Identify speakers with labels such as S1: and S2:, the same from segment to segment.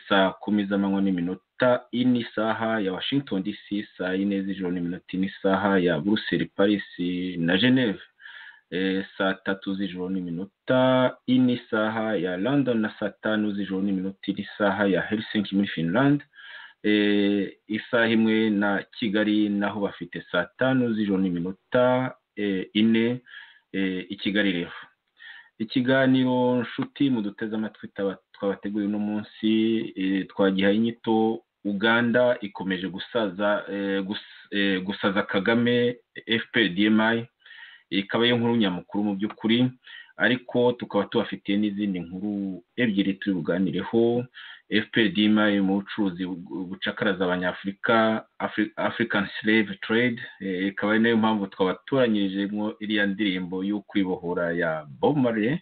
S1: saa 10 z'amanywa n'iminota ine isaha ya Washington DC, saa 4 z'ijoro n'iminota ine isaha ya Bruxelles, Paris na Geneve, saa 3 z'ijoro n'iminota ine isaha ya London, na saa 5 z'ijoro n'iminota ine isaha ya Helsinki muri Finland, isaha imwe na Kigali naho bafite saa 5 z'ijoro n'iminota ine i Kigali. Rero ikiganiro nshuti muduteze amatwi twabateguye uno munsi twagihaye inyito Uganda ikomeje gusaza Kagame FPDMI, ikaba yo nkuru nyamukuru mu by'ukuri, ariko tukaba tubafitiye n'izindi nkuru ebyiri turi buganireho. FPDMI mu bucuruzi bucakaraza abanyafurika, African Slave Trade, ikaba ari nayo mpamvu twabatoranyirije iriya ndirimbo yo kwibohora ya Bob Marley.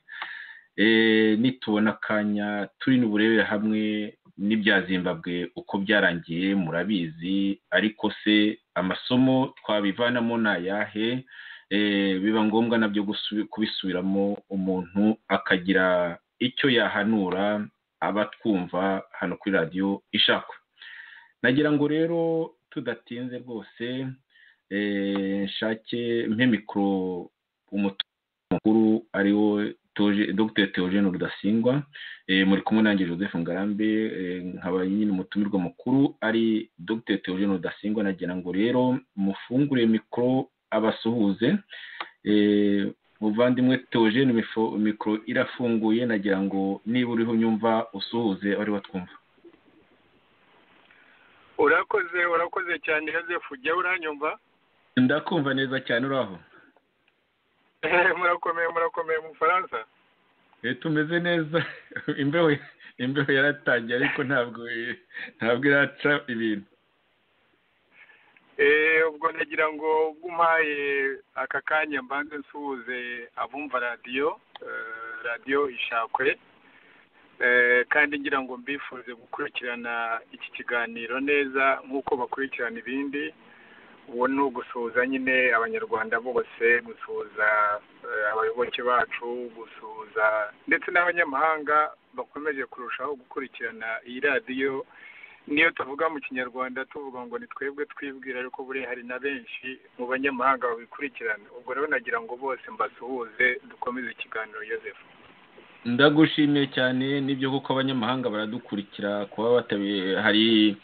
S1: Nitubona akanya turi n'uburebere hamwe n'ibya Zimbabwe uko byarangiye murabizi, ariko se amasomo twabivanamo nayahe? Biba ngombwa nabyo kubisubiramo, umuntu akagira icyo yahanura abatwumva hano kuri radio Ishakwe. Nagira ngo rero tudatinze rwose nshake mpe mikoro umukuru ariwo Dr. Theogene Rudasingwa, muri kumwe nanjye Joseph Ngarambe, nkaba nyine umutumirwa mukuru ari Dr. Theogene Rudasingwa. Nagira ngo rero mufungure mikoro abasuhuze. Muvandimwe Theogene, mikoro irafunguye, nagira ngo niba uriho nyumva usuhuze ari watwumva.
S2: Urakoze cyane Joseph, ujya uranyumva?
S1: Ndakumva neza cyane. Uraho?
S2: Murakomeye mu Faransa?
S1: Tumeze neza. Imbeho yaratangiye ariko ntabwo iraca ibintu.
S2: Ubwo nagira ngo umpaye aka kanya mbanze nsuhuze abumva radio Ishakwe, kandi ngira ngo mbifuze gukurikirana iki kiganiro neza nk'uko bakurikirana ibindi. Uwo ni ugusuhuza nyine abanyarwanda bose, gusuhuza abayoboke bacu, gusuhuza ndetse n'abanyamahanga bakomeje kurushaho gukurikirana iyi radio. Niyo tuvuga mu Kinyarwanda tuvuga ngo ni twebwe twibwira, ariko buri hari na benshi mu banyamahanga babikurikirana. Ubwo rero nagira ngo bose mbasuhuze, dukomeze ikiganiro Joseph.
S1: Ndagushimiye cyane. Nibyo kuko abanyamahanga baradukurikira, kuba hari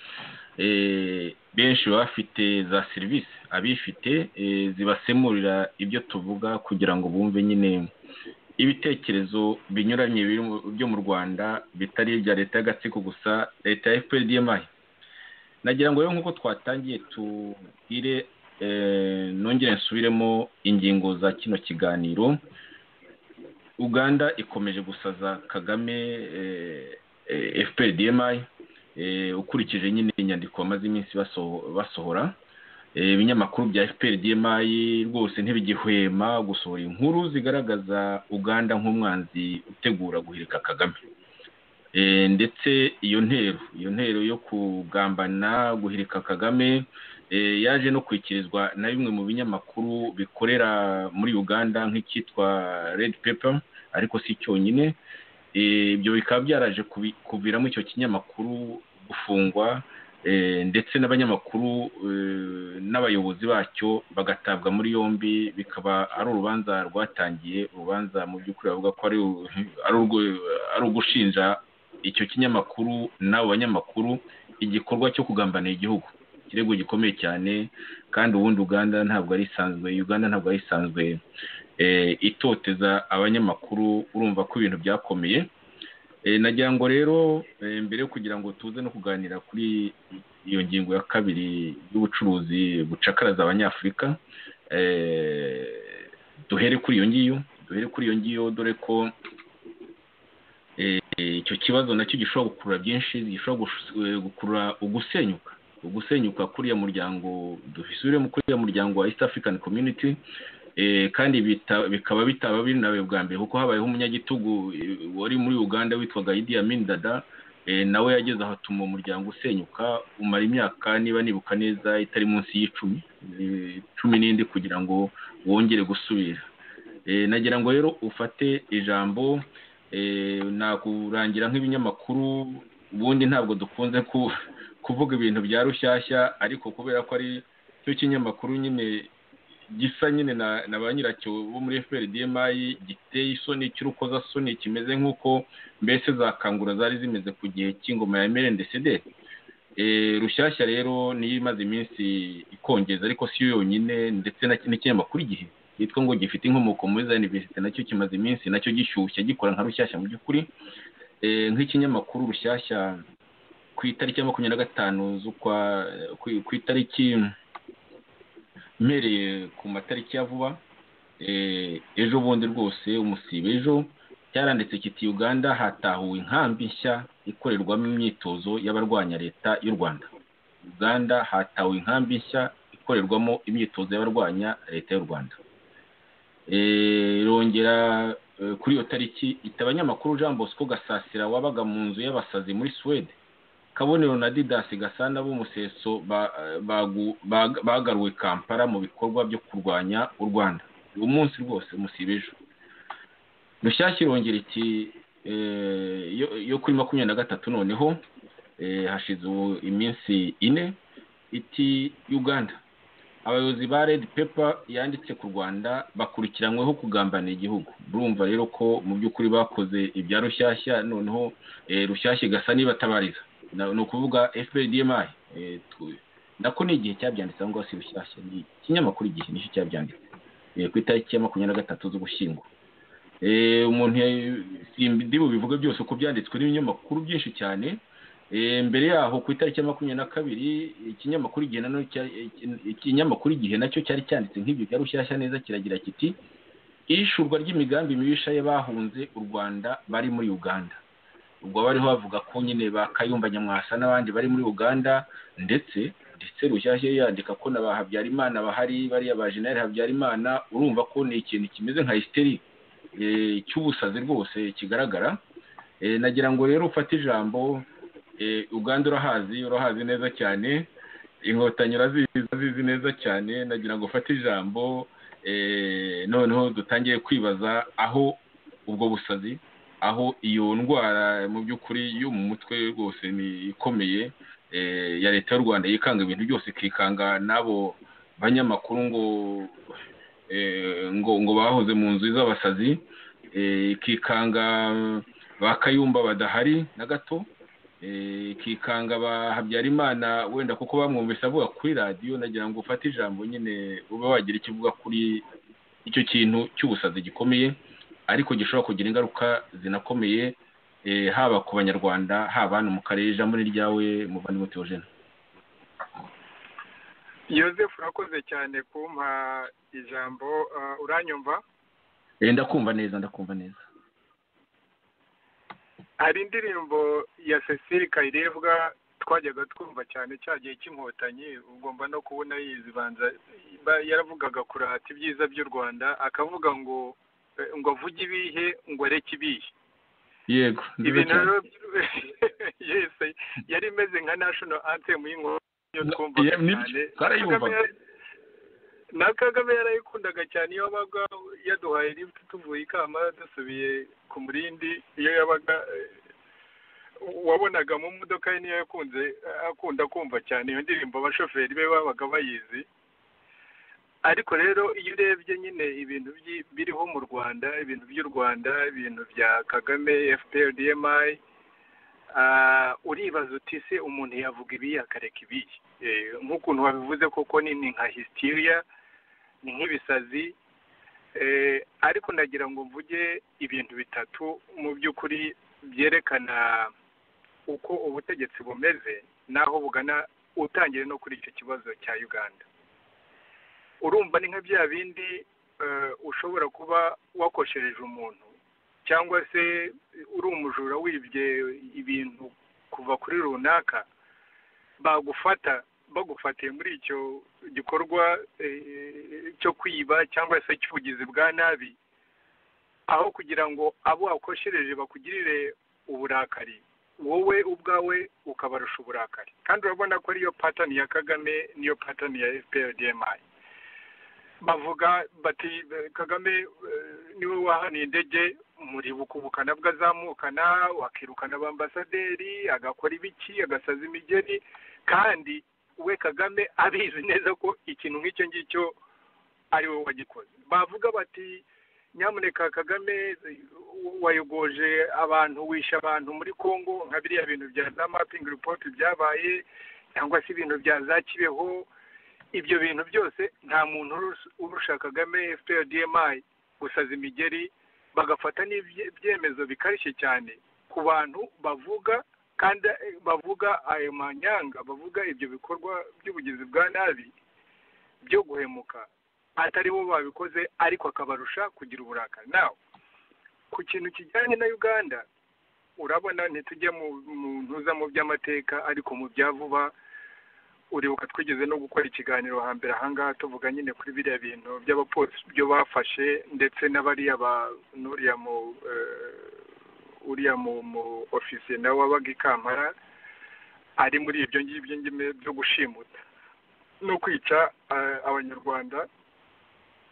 S1: benshi bafite za service abifite zibasemurira ibyo tuvuga kugira ngo bumve nyine ibitekerezo binyuranye byo mu Rwanda, bitari ibya leta y'agatsiko gusa, leta ya FPDMI. Nagira ngo rero nk'uko twatangiye tubwire, nongere nsubiremo ingingo za kino kiganiro. Uganda ikomeje gusaza Kagame FPDMI, ukurikije nyine inyandiko bamaze iminsi basohora. Ibinyamakuru bya FPDMI rwose ntibigihwema gusohora inkuru zigaragaza Uganda nk'umwanzi utegura guhirika Kagame. Ndetse iyo ntero yo kugambana guhirika Kagame yaje no kwikirizwa na bimwe mu binyamakuru bikorera muri Uganda nk'icyitwa Red Pepper, ariko si cyonyine. Ibyo bikaba byaraje kuviramo icyo kinyamakuru gufungwa, ndetse n'abanyamakuru n'abayobozi bacyo bagatabwa muri yombi. Bikaba ari urubanza rwatangiye, urubanza mu by'ukuri bavuga ko ari ugushinja icyo kinyamakuru n'abo banyamakuru igikorwa cyo kugambanira igihugu, ikirego gikomeye cyane. Kandi ubundi Uganda ntabwo ari isanzwe itoteza abanyamakuru. Urumva ko ibintu byakomeye. Nagira ngo rero mbere yo kugira ngo tuze no kuganira kuri iyo ngingo ya kabiri y'ubucuruzi bucakaraza abanyafurika, duhere kuri iyo ngiyo, dore ko icyo kibazo nacyo gishobora gukurura byinshi, gishobora gukurura ugusenyuka kuriya muryango, dusubire kuri uriya muryango wa East African Community. Kandi bikaba bitaba binawe bwa mbere, kuko habayeho umunyagitugu wari muri Uganda witwaga Idi Amin Dada, nawe yageze aho atuma umuryango usenyuka, umara imyaka niba nibuka neza itari munsi y'icumi n'indi kugira ngo wongere gusubira. Nagira ngo rero ufate ijambo, nakurangira nk'ibinyamakuru ubundi ntabwo dukunze kuvuga ibintu bya rushyashya, ariko kubera ko ari cyo kinyamakuru nyine gisa nyine na ba nyiracyo bo muri FPRDMI giteye isoni cy'urukozasoni, kimeze nk'uko mbese za kangura zari zimeze ku gihe cy'ingoma ya MRNDCD. Rushyashya rero niyo imaze iminsi ikongeza, ariko si yo yonyine, ndetse n'ikinyamakuru Igihe yitwa ngo gifite inkomoko muri za university nacyo kimaze iminsi nacyo gishyushya gikora nka rushyashya mu by'ukuri. Nk'ikinyamakuru Rushyashya ku itariki ya 25 z'ukwa ku itariki mpereye ku matariki ya vuba, ejo bundi rwose umusibe ejo cyaranditse kiti Uganda hatahuwe inkambi nshya ikorerwamo imyitozo y'abarwanya leta y'u Rwanda. Uganda hatahuwe inkambi nshya ikorerwamo imyitozo y'abarwanya leta y'u Rwanda. Rongera kuri iyo tariki itabanyamakuru Jean Bosco Gasasira wabaga mu nzu y'abasazi muri Sweden, Kabonero na Didas Gasana b'umuseso bagaruwe Kampala mu bikorwa byo kurwanya u Rwanda. Uyu munsi rwose umusibe ejo. Rushyashya irongera iti yo kuri 23 noneho hashize iminsi 4 iti Uganda abayobozi ba Red Pepper yanditse ku Rwanda bakurikiranyweho kugambanira igihugu. Urumva rero ko mu by'ukuri bakoze ibya Rushyashya, noneho Rushyashya gasa niba tabariza no kuvuga FPRDMI. Nako ni Igihe cyabyanditse ngo si Rushyashya, ni kinyamakuru Igihe nicyo cyabyanditse ku itariki ya 23 z'Ugushyingo. Umuntu simbi bivuga byose ko byanditswe n'ibinyamakuru byinshi cyane. Mbere yaho ku itariki ya 22 ikinyamakuru Igihe nacyo cyari cyanditse nk'ibyo bya Rushyashya neza, kiragira kiti ishurwa ry'imigambi mibisha y'abahunze u Rwanda bari muri Uganda. Ubwo bariho bavuga ko nyine bakayumba Nyamwasa n'abandi bari muri Uganda, ndetse Rushyashya yandika ko na Habyarimana bahari, bari aba General Habyarimana. Urumva ko ni ikintu kimeze nka hysteria cy'ubusazi rwose kigaragara. Nagira ngo rero ufate ijambo. Uganda urahazi neza cyane, Inkotanyi urazizi neza cyane. Nagira ngo ufate ijambo noneho dutangiye kwibaza aho ubwo busazi, aho iyo ndwara mu by'ukuri yo mu mutwe rwose ni ikomeye ya leta y'u Rwanda yikanga ibintu byose, ikikanga nabo banyamakuru ngo bahoze mu nzu z'abasazi, ikikanga bakayumba badahari na gato, ikikanga ba Habyarimana wenda kuko bamwumvise avuga kuri radio. Nagira ngo ufate ijambo nyine ube wagira ikivuga kuri icyo kintu cy'ubusazi gikomeye, ariko gishobora kugira ingaruka zinakomeye haba ku banyarwanda haba hano mu karere. Ijambo ni ryawe muvandimwe Theogene.
S2: Joseph, urakoze cyane kumpa ijambo. Uranyumva?
S1: Ndakumva neza.
S2: Hari indirimbo ya Cecile Kayirebwa twajyaga twumva cyane cyagiye cy'Inkotanyi, ugomba no kubona yizibanza yaravugaga kurata ibyiza by'u Rwanda, akavuga ngo avuge ibihe ngo areke ibihe.
S1: Yego,
S2: ibintu yes, yari imeze nka national anthem y'Inkotanyi twumva cyane. Na Kagame yarayikundaga cyane iyo yabaga yaduhaye lift tuvuye Kampala dusubiye ku Murindi. Iyo yabaga wabonaga mu modoka ye niyo akunda kumva cyane iyo ndirimbo, abashoferi be babaga bayizi. Ariko rero iyo urebye nyine ibintu biriho mu Rwanda, ibintu by'u Rwanda, ibintu bya Kagame, FPRDMI, uribaza uti se umuntu yavuga ibi akareka ibi? Nk'ukuntu wabivuze koko ni nka hysteria, ni nk'ibisazi. Ariko nagira ngo mvuge ibintu bitatu mu by'ukuri byerekana uko ubutegetsi bumeze naho bugana, utangire no kuri icyo kibazo cya Uganda. Urumva ni nka bya bindi ushobora kuba wakoshereje umuntu, cyangwa se uri umujura wibye ibintu kuva kuri runaka, bagufatiye muri icyo gikorwa cyo kwiba cyangwa se cy'ubugizi bwa nabi, aho kugira ngo abo wakoshereje bakugirire uburakari, wowe ubwawe ukabarusha uburakari. Kandi urabona ko ariyo pattern ya Kagame niyo pattern ya FPRDMI. Bavuga bati Kagame niwe wahaniye indege muri bukubukana bwazamukana wakirukana abambasaderi agakora ibiki agasaza imigeri kandi we Kagame abizi neza ko ikintu nk'icyo ngicyo ari we wagikoze bavuga bati nyamuneka Kagame wayogoje abantu wisha abantu muri Kongo nka biriya bintu bya za mapping report byabaye cyangwa se ibintu bya za Kibeho ibyo bintu byose nta muntu urusha Kagame FPR-DMI gusaza imigeri bagafata n'ibyemezo bikarishye cyane ku bantu bavuga kandi bavuga ayo manyanga bavuga ibyo bikorwa by'ubugizi bwa nabi byo guhemuka atari bo babikoze ariko akabarusha kugira uburakari nawe ku kintu kijyanye na Uganda urabona ntitujye mu ntuza mu by'amateka ariko mu bya vuba uribuka twigeze no gukora ikiganiro hambere ahangaha tuvuga nyine kuri biriya bintu by'abapolisi byo bafashe ndetse n'abariya uriya mu ofisiye nawe wabaga i Kampala ari muri ibyo ngibyo byo gushimuta no kwica abanyarwanda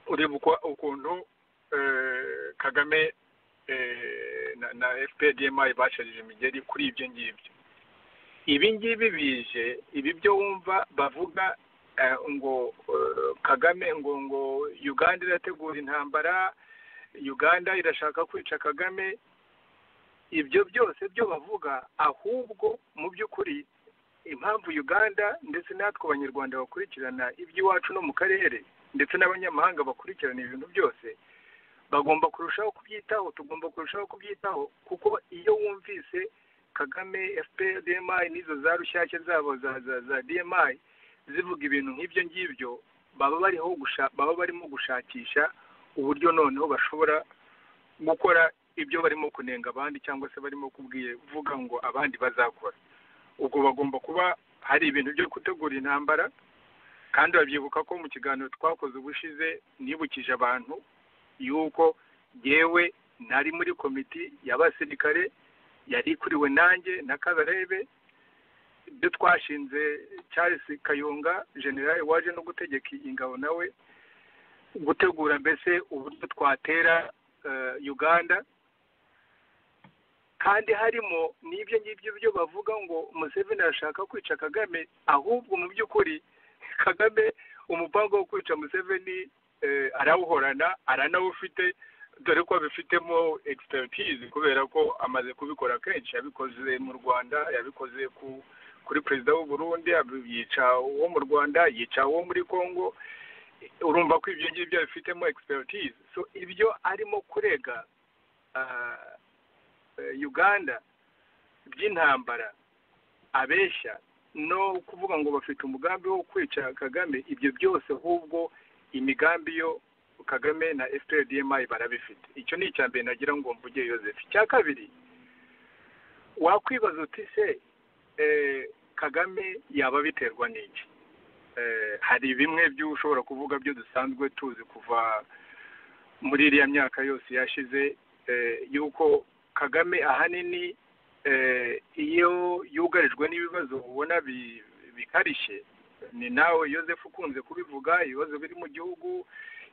S2: uribuka ukuntu Kagame na FPR-DMI basharije imigeri kuri ibyo ngibyo ibi ngibi bije ibi byo wumva bavuga ngo Kagame ngo Uganda irategura intambara Uganda irashaka kwica Kagame ibyo byose byo bavuga ahubwo mu by'ukuri impamvu Uganda ndetse natwe abanyarwanda bakurikirana iby'iwacu no mu karere ndetse n'abanyamahanga bakurikirana ibintu byose bagomba kurushaho kubyitaho tugomba kurushaho kubyitaho kuko iyo wumvise Kagame FPR-DMI n'izo za rushyashya zabo za DMI zivuga ibintu nk'ibyo ngibyo baba barimo gushakisha uburyo noneho bashobora gukora ibyo barimo kunenga abandi cyangwa se barimo kuvuga ngo abandi bazakora ubwo bagomba kuba hari ibintu byo gutegura intambara kandi babyibuka ko mu kiganiro twakoze ubushize nibukije abantu yuko yewe nari muri komiti y'abasirikare yari ikuriwe nanjye na Kabarebe ibyo twashinze Charles Kayonga general waje no gutegeka ingabo nawe gutegura mbese uburyo twatera Uganda kandi harimo n'ibyo ngibyo byo bavuga ngo Museveni arashaka kwica Kagame ahubwo mu by'ukuri Kagame umupango wo kwica Museveni arawuhorana aranawufite dore ko abifitemo expertise kubera ko amaze kubikora kenshi yabikoze mu Rwanda yabikoze kuri perezida w'u Burundi yica uwo mu Rwanda yica uwo muri Kongo urumva ko ibyo ngibyo bifitemo expertise so ibyo arimo kurega Uganda by'intambara abeshya no kuvuga ngo bafite umugambi wo kwica Kagame ibyo byose ahubwo imigambi yo Kagame na FPR-DMI barabifite icyo ni icyambere nagira ngo mvuge Joseph cya kabiri wakwibaza uti se Kagame yaba biterwa n'iki hari bimwe byo ushobora kuvuga byo dusanzwe tuzi kuva muri iriya myaka yose yashize yuko Kagame ahanini iyo yugarijwe n'ibibazo ubona bikarishye ni nawe Joseph ukunze kubivuga ibibazo biri mu gihugu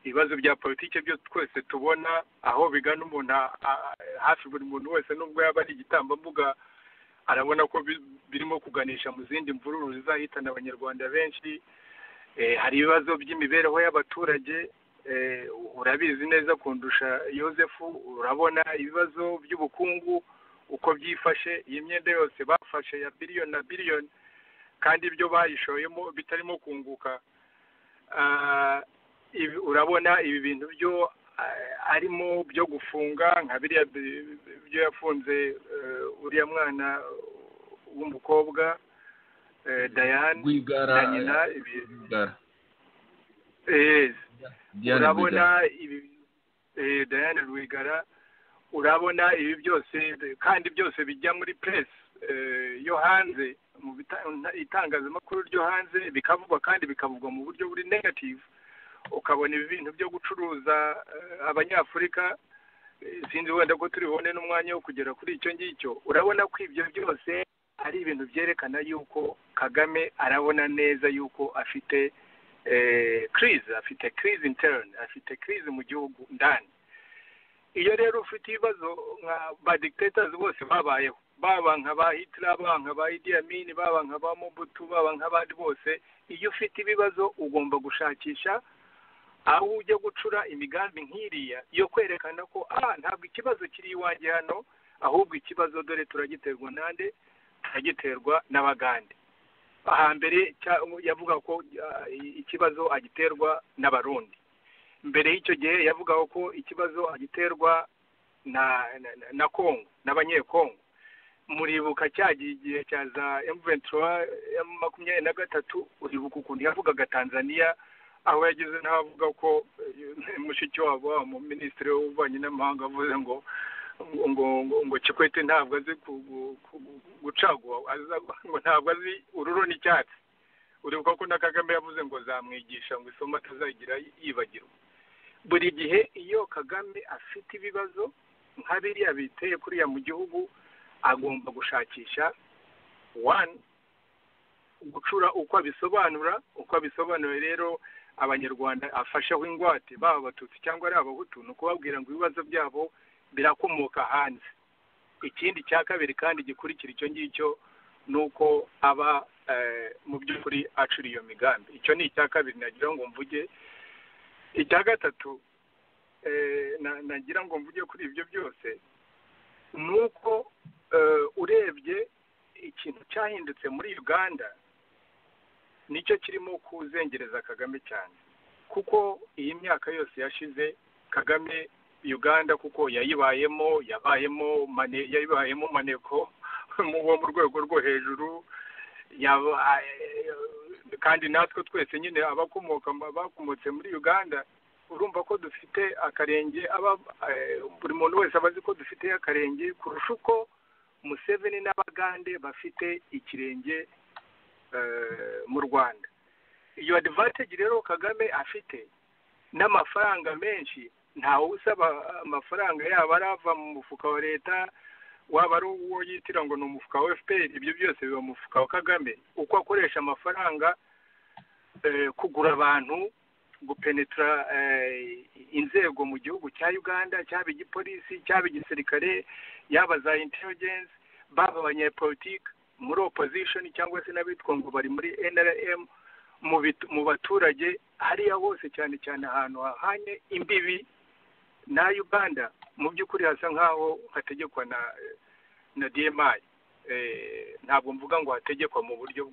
S2: ibibazo bya politike byo twese tubona aho bigana umuntu hafi buri muntu wese nubwo yaba ari igitambambuga arabona ko birimo kuganisha mu zindi mvururu zizahitana abanyarwanda benshi hari ibibazo by'imibereho y'abaturage urabizi neza kundusha Joseph urabona ibibazo by'ubukungu uko byifashe iyi myenda yose bafashe ya billion na billion kandi ibyo bayishoyemo bitarimo kunguka urabona ibi bintu byo arimo byo gufunga nka biriya byo yafunze uriya mwana w'umukobwa Diane Rwigara urabona ibi Diane Rwigara urabona ibi byose kandi byose bijya muri press yo hanze mu itangazamakuru ryo hanze bikavugwa kandi bikavugwa mu buryo buri negative ukabona ibi bintu byo gucuruza abanyafurika sinzi wenda ko turibone n'umwanya wo kugera kuri icyo ngicyo urabona ko ibyo byose ari ibintu byerekana yuko Kagame arabona neza yuko afite crise interne afite crise mu gihugu ndani iyo rero ufite ibibazo nka ba dictators bose babayeho, baba nka ba Hitler, baba nka ba Idi Amin, baba nka ba Mobutu, baba nk'abandi bose, iyo ufite ibibazo ugomba gushakisha aho ujya gucura imigambi nk'iriya yo kwerekana ko ntabwo ikibazo kiri iwanjye hano, ahubwo ikibazo dore turagiterwa nande, turagiterwa n'Abagande. Ahambere yavuga ko ikibazo agiterwa n'Abarundi, mbere y'icyo gihe yavuga ko ikibazo agiterwa na Kongo n'Abanyekongo. Muribuka cyagiye cyaza M23 M23, uribuka ukuntu yavugaga Tanzania, aho yagize n'avuga ko mushiki wabo mu minisitiri w'ububanyi n'amahanga avuze ngo Kikwete ntabwo azi gucagua, ngo ntabwo azi ururo n'icyatsi. Uribuka ko na Kagame yavuze ngo zamwigisha ngo isomo atazagira yibagirwa. Buri gihe iyo Kagame afite ibibazo nka biriya biteye kuriya mu gihugu, agomba gushakisha gucura uko abisobanura. Rero Abanyarwanda afasheho ingwate, baba Abatutsi cyangwa ari Abahutu, ni ukubabwira ngo ibibazo byabo birakomoka hanze. Ikindi cya kabiri kandi gikurikira icyo ngicyo ni uko aba mu by'ukuri acura iyo migambi. Icyo ni icya kabiri nagira ngo mvuge. Icya gatatu nagira ngo mvuge kuri ibyo byose ni uko urebye ikintu cyahindutse muri Uganda nicyo kirimo kuzengereza Kagame cyane, kuko iyi myaka yose yashize Kagame Uganda kuko yabayemo maneko mu rwego rwo hejuru, kandi natwe twese nyine bakomotse muri Uganda, urumva ko dufite akarenge, buri muntu wese abazi ko dufite akarenge kurusha uko Museveni n'Abagande bafite ikirenge mu Rwanda. Iyo advantage rero Kagame afite n'amafaranga menshi, ntawe usaba amafaranga yaba arava mu mufuka wa leta, waba ari uwo yitira ngo ni umufuka wa FPR, ibyo byose biba mu mufuka wa Kagame. Uko akoresha amafaranga kugura abantu, gupenetra inzego mu gihugu cya Uganda, cyaba igipolisi, cyaba igisirikare, yaba za intelligence, baba abanyepolitike muri opposition cyangwa se n'abitwa ngo bari muri NRM, mu baturage hariya hose, cyane cyane ahantu hahanye imbibi na Uganda, mu by'ukuri hasa nkaho hategekwa na DMI. Ntabwo mvuga ngo hategekwa mu buryo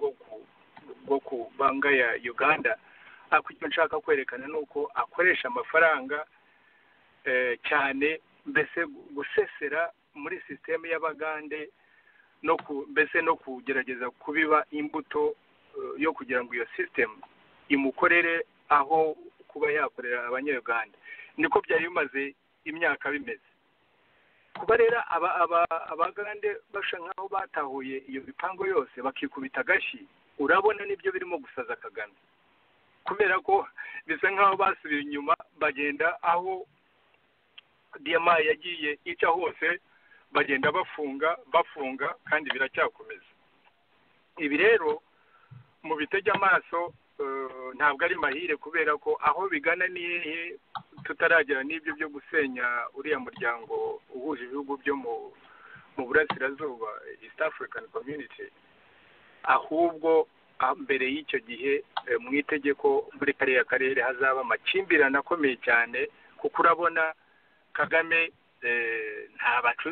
S2: bwo kubanga ya Uganda, ariko icyo nshaka kwerekana ni uko akoresha amafaranga cyane, mbese gusesera muri sisiteme y'Abagande, mbese no kugerageza kubiba imbuto yo kugira ngo iyo system imukorere aho kuba yakorera Abanyarwanda. Niko byari bimaze imyaka bimeze. Kuba rero Abagande basha nkaho batahuye iyo bipango yose bakikubita agashyi, urabona nibyo birimo gusaza Kagame, kubera ko bisa nkaho basubiye inyuma, bagenda aho DMI yagiye ica hose, bagenda bafunga kandi biracyakomeza. Ibi rero mu bitege amaso ntabwo ari mahire, kubera ko aho bigana ni tutaragera n'ibyo byo gusenya uriya muryango uhuje ibihugu byo mu burasirazuba, East African Community, ahubwo mbere y'icyo gihe mu itegeko muri kariya karere hazaba amakimbirane akomeye cyane, kuko urabona Kagame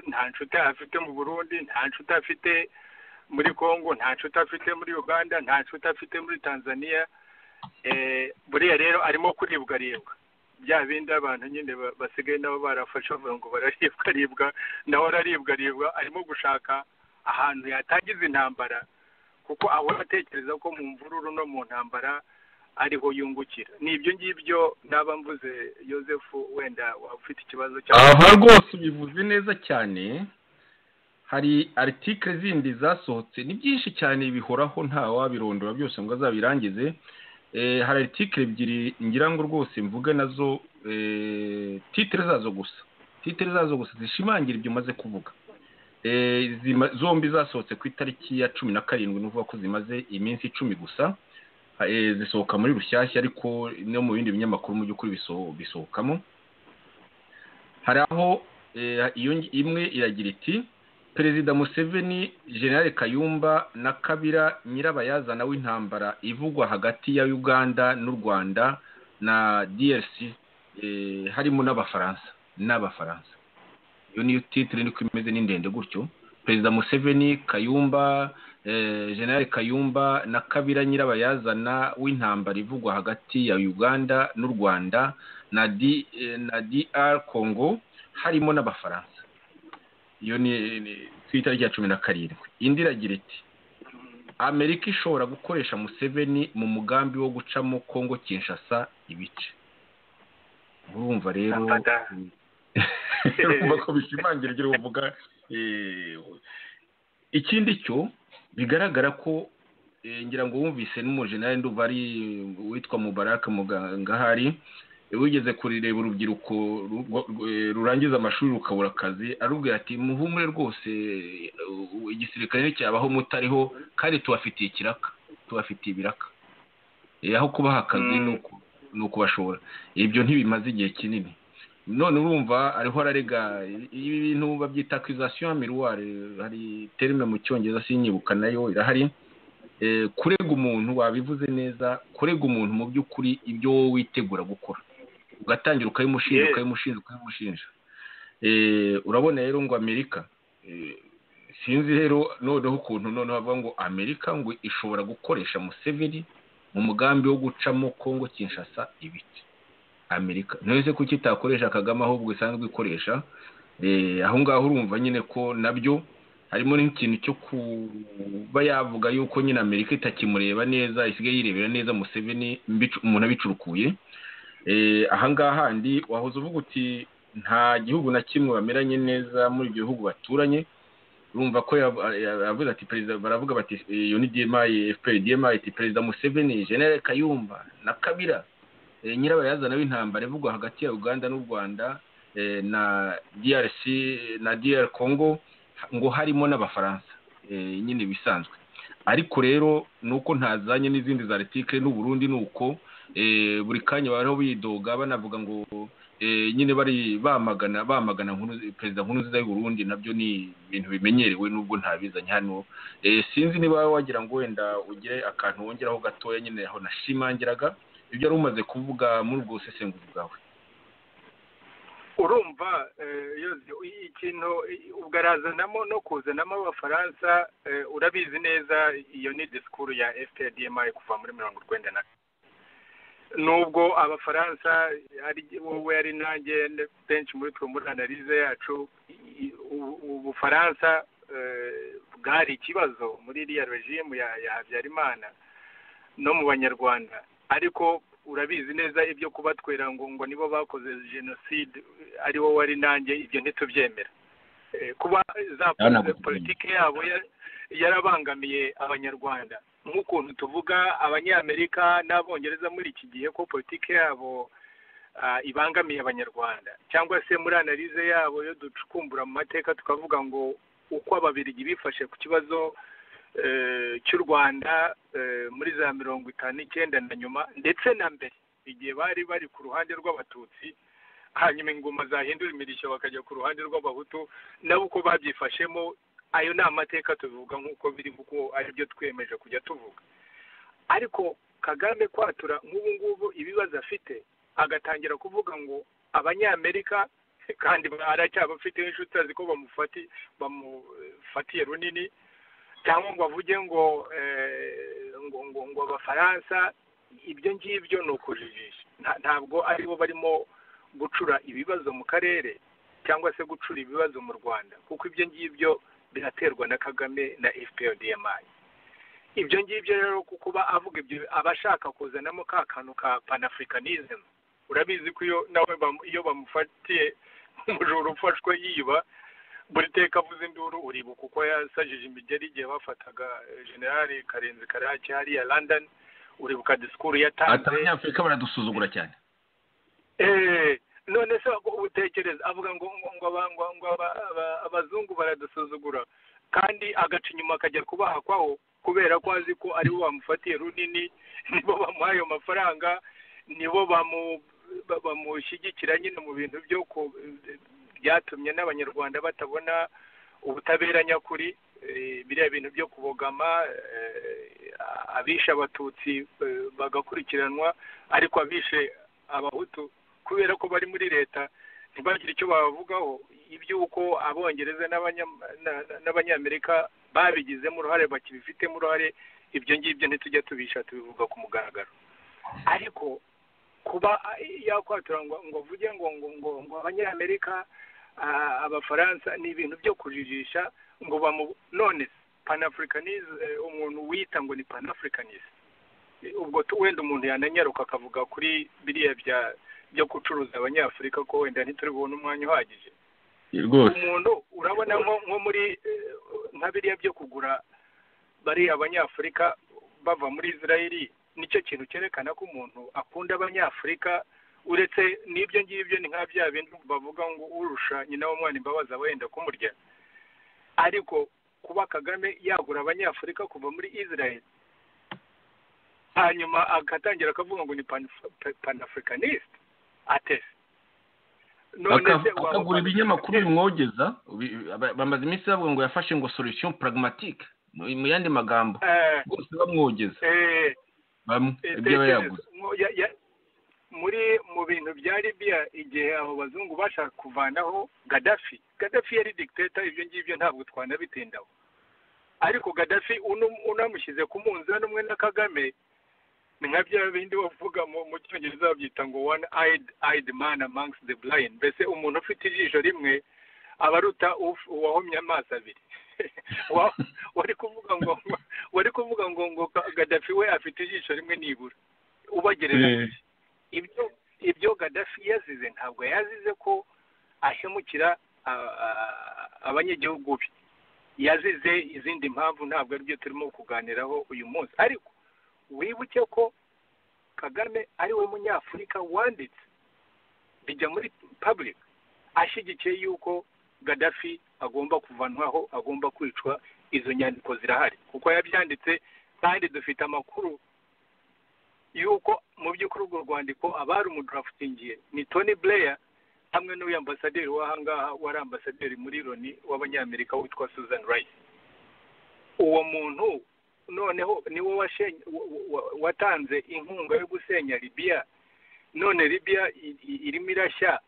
S2: nta nshuti afite mu Burundi, nta nshuti afite muri Kongo, nta nshuti afite muri Uganda, nta nshuti afite muri Tanzania. Buriya rero arimo kuribwa bya bindi abantu nyine basigaye nabo barafashe bavuga ngo bararibwa, naho araribwa, arimo gushaka ahantu yatangiza intambara, kuko ahora atekereza ko mu mvururu no mu ntambara ariho yungukira. Ni ibyo ngibyo naba mvuze. Joseph, wenda ufite ikibazo
S1: aha rwose ubivuze neza cyane. Hari article zindi zasohotse, ni byinshi cyane bihoraho, nta wabirondora byose ngo azabirangize. Hari article ebyiri ngira ngo rwose mvuge nazo, titre zazo gusa zishimangira ibyo maze kuvuga. Zombi zasohotse ku itariki ya 17, nuvuga ko zimaze iminsi 10 gusa. Zisohoka muri Rushyashya, ariko no mu bindi binyamakuru mu by'ukuri bisohokamo. hari aho iyo imwe iragira iti Perezida Museveni, General Kayumba na Kabila nyirabayazana w'intambara ivugwa hagati ya Uganda n'u Rwanda na DRC, harimo n'abafaransa. Iyo niyo titre niko imeze n'indende gutyo. Perezida Museveni, Kayumba, General Kayumba na Kabila nyirabayazana w'intambara ivugwa hagati ya Uganda n'u Rwanda na DR Congo, harimo n'abafaransa. Iyo ni Twitter rya 17. Indi iragira iti Amerika ishobora gukoresha Museveni mu mugambi wo gucamo Kongo Kinshasa ibice. Urumva rero urumva ko bishimangira ibyo uvuga. Ikindi cyo bigaragara ko ngira ngo wumvise n'umujenerali nduva ari witwa Mubarak Mugangahari wigeze kurireba urubyiruko rurangiza amashuri rukabura akazi, arubwira ati muhumure rwose igisirikare cyabaho mutariho kandi tubafitiye ikiraka, tubafitiye ibiraka, aho kubaha akazi nuko bashobora. Ibyo ntibimaze igihe kinini. None urumva ariho ararega ibi bintu babyita accusation miroir, hari terme mu cyongereza sinyibuka nayo irahari. Kurega umuntu wabivuze neza, kurega umuntu mu by'ukuri ibyo wowe witegura gukora, ugatangira ukayimushinja. Urabona rero ngo Amerika, sinzi rero noneho ukuntu noneho bavuga ngo Amerika ngo ishobora gukoresha Museveni mu mugambi wo gucamo Kongo Kinshasa ibice. Amerika nese kuki itakoresha Kagame ahubwo isanzwe ikoresha? Aho ngaho urumva nyine ko nabyo harimo n'ikintu cyo kuba yavuga yuko nyine Amerika itakimureba neza, isigaye yirebera neza Museveni umuntu abicurukuye. Aha ngaha handi wahoze uvuga uti nta gihugu na kimwe bameranye neza muri ibyo bihugu baturanye. Urumva ko yavuze ati perezida, baravuga bati UNDMI, FPDMI, ati Perezida Museveni, General Kayumba na Kabila nyirabayazana w'intambara ivugwa hagati ya Uganda n'u Rwanda na DRC na DR Congo, ngo harimo n'abafaransa. Nyine bisanzwe. Ariko rero nuko ntazanye n'izindi za article n'u Burundi, nuko buri kanya bariho bidoga banavuga ngo nyine bari bamagana Perezida Nkurunziza y'u Burundi. Nabyo ni ibintu bimenyerewe nubwo ntabizanye hano. Sinzi niba wagira ngo wenda ugire akantu wongeraho gatoya nyine aho nashimangiraga ibyo ari umaze kuvuga muri ubwo busesenguzi bwawe.
S2: Urumva ikintu ugarazanamo no kuzanamo abafaransa, urabizi neza iyo ni disikuru ya FPDMI kuva muri 1990. Nubwo abafaransa ari wowe ari nanjye benshi muri twe muri analize yacu, ubufaransa bwari ikibazo muri iriya regime ya Habyarimana no mu Banyarwanda. Ariko urabizi neza ibyo kubatwera ngo nibo bakoze genocide ari wowe ari nanjye, ibyo ntitubyemera. Kuba za politiki yabo yarabangamiye Abanyarwanda, nk'ukuntu tuvuga Abanyamerika n'Abongereza muri iki gihe ko politiki yabo ibangamiye Abanyarwanda, cyangwa se muri analize yabo yo ducukumbura mu mateka tukavuga ngo uko Ababiligi bifashe ku kibazo cy'u Rwanda muri za 59 na nyuma ndetse na mbere, igihe bari ku ruhande rw'Abatutsi, hanyuma ingoma zahindura imirishyo bakajya ku ruhande rw'Abahutu, nabo uko babyifashemo. Ayo ni amateka tuvuga nk'uko biri, kuko ari byo twemeje kujya tuvuga. Ariko Kagame kwatura nk'ubu ngubu ibibazo afite, agatangira kuvuga ngo Abanyamerika, kandi aracyabafite inshuti azi ko bamufatiye runini, cyangwa ngo avuge ngo Abafaransa. Ibyo ngibyo ni ukujijisha. Ntabwo aribo barimo gucura ibibazo mu karere cyangwa se gucura ibibazo mu Rwanda, kuko ibyo ngibyo biraterwa na Kagame na FPDMI. Ibyo ngibyo rero kuba avuga ibyo abashaka kuzanamo ka kantu ka Pan-Africanism. Urabizi ko iyo bamufatiye umujura ufashwe yiba, buri teka avuze induru uribuka uko yasajije imigeri igihe bafataga General Karenzi Karake hariya London. Uribuka disikuru yatanze.
S1: Abanyafurika baradusuzugura cyane.
S2: None se utekereza avuga ngo abazungu baradusuzugura, kandi agaca inyuma akajya kubahakwaho kubera ko azi ko ari bo bamufatiye runini, nibo bamuhaye ayo mafaranga, nibo bamushyigikira nyine mu bintu byatumye n'abanyarwanda batabona ubutabera nyakuri, biriya bintu byo kubogama, abishe abatutsi bagakurikiranwa, ariko abishe abahutu kubera ko bari muri leta ntibagire icyo babavugaho, iby'uko abongereza n'abanyamerika babigizemo uruhare, bakibifitemo uruhare, ibyo ngibyo ntitujya tubisha tubivuga ku mugaragaro. ariko kuba yakwatura ngo vuge ngo abanyamerika abafaransa ni ibintu byo kujijisha ngo none panafricanism, umuntu wita ngo ni panafricanism, ubwo wenda umuntu yananyaruka akavuga kuri biriya byo gucuruza abanyafurika ko wenda ntituri bubone umwanya uhagije. Umuntu urabona nko muri nka biriya byo kugura bari abanyafurika bava muri Israeli, nicyo kintu cyerekana ko umuntu akunda abanyafurika, uretse n'ibyo ngibyo ni nka bya bintu bavuga ngo urusha nyina w'umwana imbabazi wenda kumurya. Ariko kuba Kagame yagura abanyafurika kuva muri Israel hanyuma agatangira akavuga ngo ni panafricanist atese,
S1: akagura ibinyamakuru bimwogeza, bamaze iminsi bavuga ngo yafashe ngo solution pragmatique, mu yandi magambo bose bamwogeza ibyo yaguze
S2: mu bintu bya Libya igihe abo bazungu bashaka kuvanaho Gaddafi yari dictator, ibyo ngibyo ntabwo twanabitindaho, ariko Gaddafi unamushyize ku munzani umwe na Kagame ni nka bya bindi bavuga mu cyongereza babyita ngo one eyed man amongst the blind, mbese umuntu ufite ijisho rimwe aba aruta uwahomye amaso abiri. wari kuvuga ngo Gaddafi we afite ijisho rimwe nibura ubagereranyije. ibyo Gaddafi yazize ntabwo yazize ko ahemukira abanyagihugu be, yazize izindi mpamvu ntabwo aribyo turimo kuganiraho uyu munsi. Ariko wibuke ko Kagame ari we munyafurika wanditse bijya muri public ashyigikiye yuko Gaddafi agomba kuvanwaho, agomba kwicwa. Izo nyandiko zirahari kuko yabyanditse, kandi dufite amakuru yuko mu by'ukuri urwo rwandiko abari umudraftingiye ni Tony Blair hamwe n'uyu ambasaderi w'ahangaha wari ambasaderi muri Loni w'abanyamerika witwa Susan Rice. Uwo muntu noneho niwe watanze inkunga yo gusenya Libya, none Libya irimo irashya,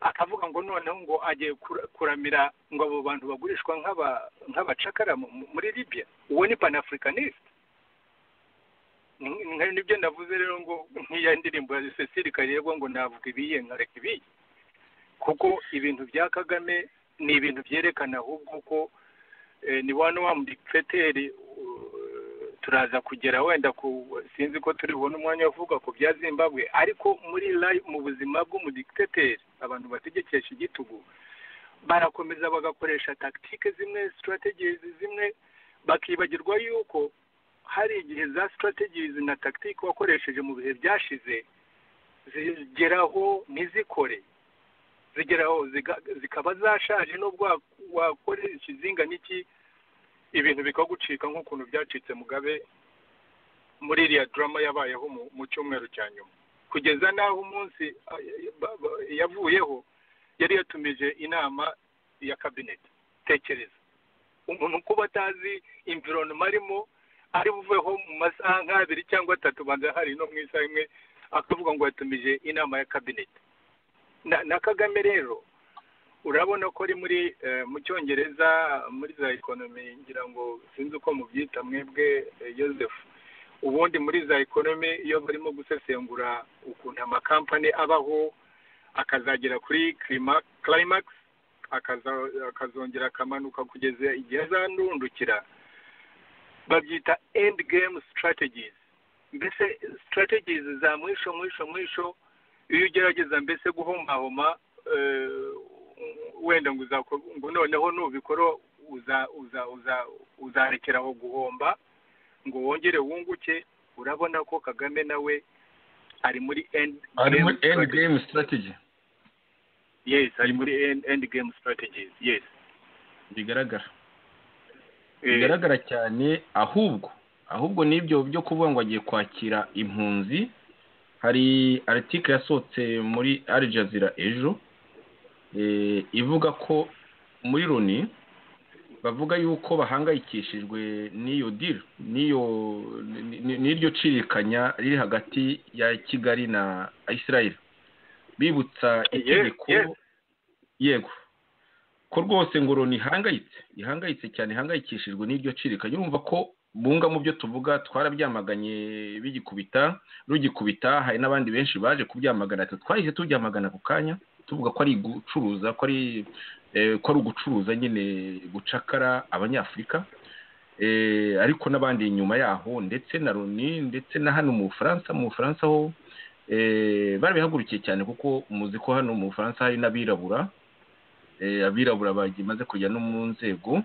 S2: akavuga ngo noneho ngo agiye kuramira ngo abo bantu bagurishwa nk'abacakara muri Libya. Uwo ni panafricanist. Nibyo ndavuze rero ngo nk'iya ndirimbo ya Cecile Kayirebwa ngo navuga ibiye nkareka ibiye, kuko ibintu bya Kagame ni ibintu byerekana ahubwo ko ni wa mudikteteri. Turaza kugera wenda sinzi ko turi bubone umwanya wo kuvuga ku bya Zimbabwe, ariko mu buzima bw'umudikteteri abantu bategekesha igitugu barakomeza bagakoresha tactique zimwe, strategies zimwe, bakibagirwa yuko hari igihe za strategies na tactique wakoresheje mu bihe byashize zigeraho ntizikore, zigeraho zikaba zashaje, n'ubwo wakoresha izinga n'iki ibintu bikagucika nk'ukuntu byacitse Mugabe muri iriya drama yabayeho mu cyumweru cya nyuma, kugeza n'aho umunsi yavuyeho yari yatumije inama ya cabinet. Tekereza umuntu kuba atazi environment arimo, ari buveho mu masaha nk'abiri cyangwa atatu, banza hari no mu isaha imwe akavuga ngo yatumije inama ya cabinet. Na Kagame rero urabona ko ari mu cyongereza muri za economy, ngira ngo sinzi uko mubyita mwebwe Joseph, ubundi muri za economy iyo barimo gusesengura ukuntu amakampani abaho akazagera kuri climax akazongera akamanuka kugeza igihe azandundukira, babyita end game strategies. Mbese strategies za mwisho iyo ugerageza mbese guhomahoma wenda ngo noneho nubikora uzarekeraho guhomba ngo wongere wunguke. Urabona ko Kagame nawe ari muri end
S1: game strategy.
S2: Yes, ari muri end game strategies. Yes,
S1: bigaragara cyane. Ahubwo n'ibyo byo kuvuga ngo agiye kwakira impunzi hari article yasohotse muri Al Jazeera ejo ivuga ko muri Loni bavuga yuko bahangayikishijwe n'iyo deal n'iryo cirikanya riri hagati ya Kigali na Israel, bibutsa itegeko yego ko rwose ngo Loni ihangayitse cyane, ihangayikishijwe n'iryo cirikanya. Urumva ko bunga mu byo tuvuga twarabyamaganye rugikubita, hari n'abandi benshi baje kubyamagana, twahise tubyamagana ku kanya tuvuga ko ari gucuruza, ko ari ugucuruza nyine gucakara abanyafurika, ariko n'abandi inyuma yaho ndetse na Loni ndetse na hano mu Bufaransa ho barabihagurukiye cyane, kuko muzi ko hano mu Bufaransa hari n'abirabura bagimaze kujya no mu nzego,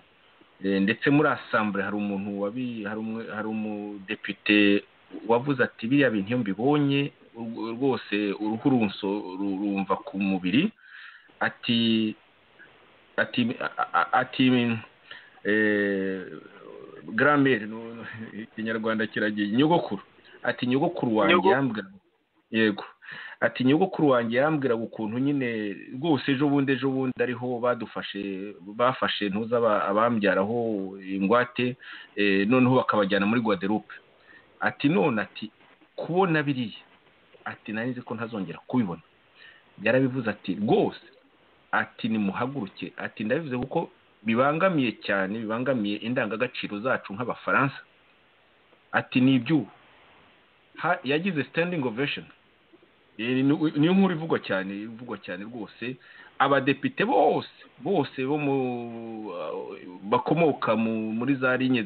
S1: ndetse muri assemblée hari umuntu hari umudepite wavuze ati biriya bintu iyo mbibonye rwose uruhu rumva ku mubiri, ati grammaire ikinyarwanda kiragiye, nyogokuru wanjye yambwira yego, ati nyogokuru wanjye yambwira ukuntu nyine rwose ejo bundi ariho bafashe ntuza abambyaraho ingwate, noneho bakabajyana muri Guadeloupe. Ati none ati kubona biriya, ati nari nzi ko ntazongera kubibona, yarabivuze ati rwose, ati nimuhaguruke, ati ndabivuze kuko bibangamiye indangagaciro zacu nk'Abafaransa. Ati ni ibyuho yagize standing ovation, niyo nkuru ivugwa cyane rwose. Abadepite bose bo bakomoka muri za linye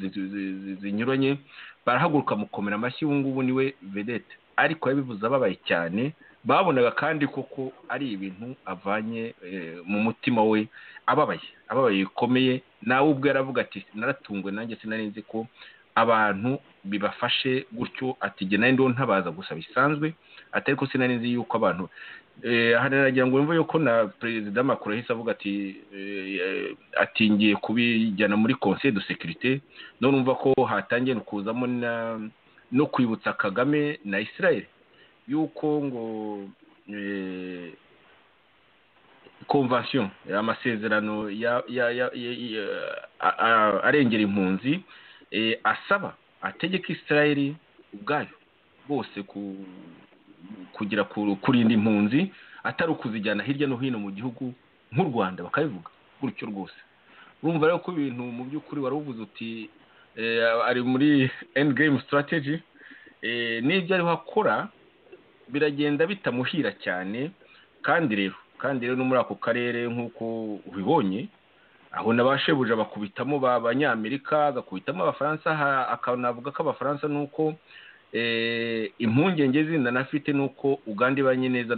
S1: zinyuranye barahaguruka mukomera amashyi. Ubu ngubu niwe vedette, ariko yabivuze ababaye cyane, babonaga kandi koko ari ibintu avanye mu mutima we, ababaye bikomeye. Nawe ubwo yaravuga ati naratungwe nanjye sinari nzi ko abantu bibafashe gutyo, ati jye nari ndo ntabaza gusa bisanzwe, atari ko sinari nzi yuko abantu hanagira ngo mve yuko na Perezida Macron yahise avuga ati ngiye kubijyana muri Conseil de Sécurité, none umva ko hatangiye kuzamo no kwibutsa Kagame na Israel yuko ngo convention amasezerano arengera impunzi, asaba ategeka Israel ubwayo bose kugira kurinda impunzi, atari ukuzijyana hirya no hino mu gihugu nk'u Rwanda bakabivuga gutyo rwose. Urumva rero ko ibintu mu by'ukuri wari uvuze uti ari muri end game strategy, n'ibyo ariho akora biragenda bitamuhira cyane. kandi rero no muri ako karere nk'uko ubibonye, aho nabashebuja bakubitamo b'Abanyamerika, agakubitamo Abafaransa, akanavuga ko Abafaransa nuko impungenge zindi anafite nuko Uganda ibanye neza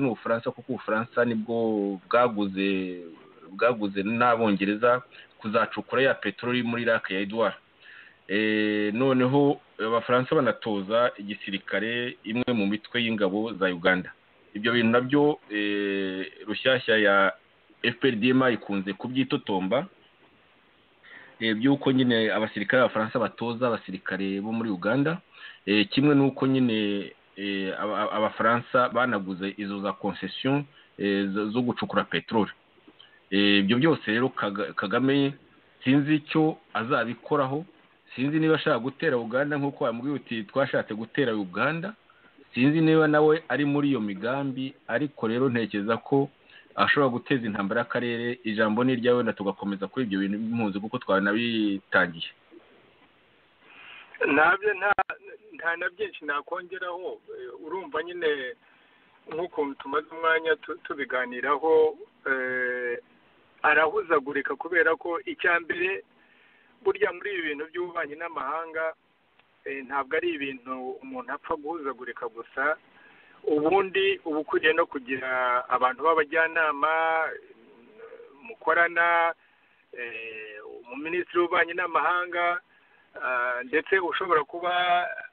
S1: n'Ubufaransa, kuko Ubufaransa nibwo bwaguze n'Abongereza kuzacukura ya peteroli muri Lac ya Edouard. Noneho Abafaransa banatoza igisirikare imwe mu mitwe y'ingabo za Uganda. Ibyo bintu nabyo rushyashya ya FPRDMA ikunze kubyitotomba, byuko nyine abasirikare b'Abafaransa batoza abasirikare bo muri Uganda, kimwe nuko nyine Abafaransa banaguze izo za concession zo gucukura peteroli. Ibyo byose rero Kagame sinzi icyo azabikoraho, sinzi niba ashaka gutera Uganda nk'uko bamubwiye uti twashatse gutera Uganda, sinzi niba nawe ari muri iyo migambi, ariko rero ntekereza ko ashobora guteza intambara y'akarere. Ijambo ni ryawe na tugakomeza kuri ibyo bintu by'impunzi kuko twanabitangiye.
S2: Ntabyo nta na byinshi nakongeraho. Urumva nyine nk'uko tumaze umwanya tubiganiraho, arahuzagurika kubera ko icya mbere burya muri ibi bintu by'ububanyi n'amahanga ntabwo ari ibintu umuntu apfa guhuzagurika gusa. Ubundi uba ukwiriye no kugira abantu b'abajyanama mukorana, umuminisitiri w'ububanyi n'amahanga, ndetse ushobora kuba